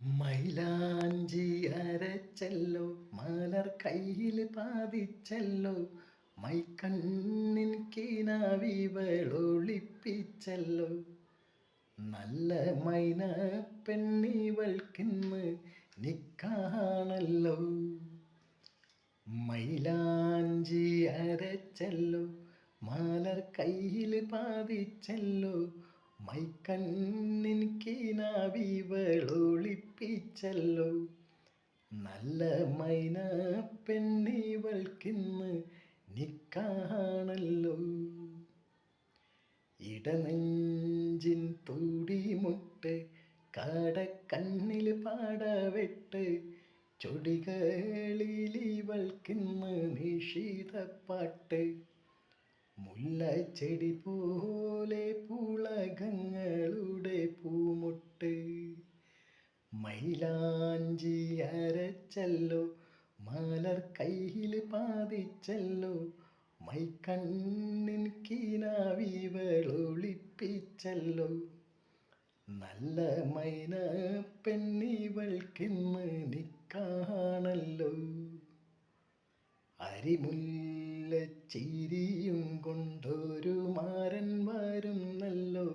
മൈലാഞ്ചി അരച്ചല്ലോ, മലർ കയ്യിൽ പാതിച്ചല്ലോ, മൈക്കണ്ണിൻ കിനാവിവളൊളിപ്പിച്ചല്ലോ. നല്ല മൈന പെണ്ണിവൾക്കിന്ന് നിക്കാണല്ലോ. മൈലാഞ്ചി അരച്ചല്ലോ, മലർ കയ്യിൽ പാതിച്ചല്ലോ, മൈക്കണ്ണിൻ കിനാവിവളൊളിപ്പിച്ചല്ലോ. നല്ല മൈന പെണ്ണിവൾക്കിന്ന് നിക്കാണല്ലോ. ഇടനെഞ്ചിൻ തുടിമുട്ട്, കാടക്കണ്ണിൽ പാടവെട്ട്, ചൊടികളിലിവൾക്കിന്ന് നിശീതപ്പാട്ട്. മുല്ലച്ചെടി പോലെ പുളകങ്ങളുടെ പൂമൊട്ട്. മൈലാഞ്ചി അരച്ചല്ലോ, മലർ കയ്യിൽ പാതിച്ചല്ലോ, മൈക്കണ്ണിൻ കിനാവിവളൊളിപ്പിച്ചല്ലോ. നല്ല മൈന പെണ്ണിവൾക്കിന്ന് നിക്കാണല്ലോ. അരിമുല്ലച്ചിരിയും കൊണ്ടൊരു മാരൻ വരുന്നല്ലോ,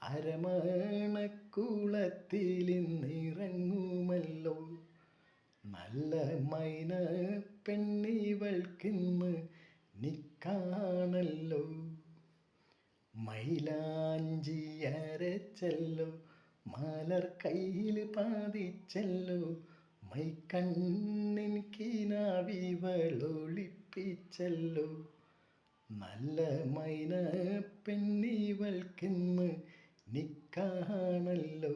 അരമണക്കുളത്തിലിന്നിറങ്ങുമല്ലോ. നല്ല മൈന പെണ്ണിവൾക്കിന്ന് നിക്കാണല്ലോ. മൈലാഞ്ചി അരച്ചല്ലോ, മലർ കയ്യിൽ പാതിച്ചല്ലോ, മൈക്കണ്ണിൻ കിനാവിവളൊളിപ്പിച്ചല്ലോ. നല്ല മൈന പെണ്ണിവൾക്കിന്ന് നിക്കാണല്ലോ.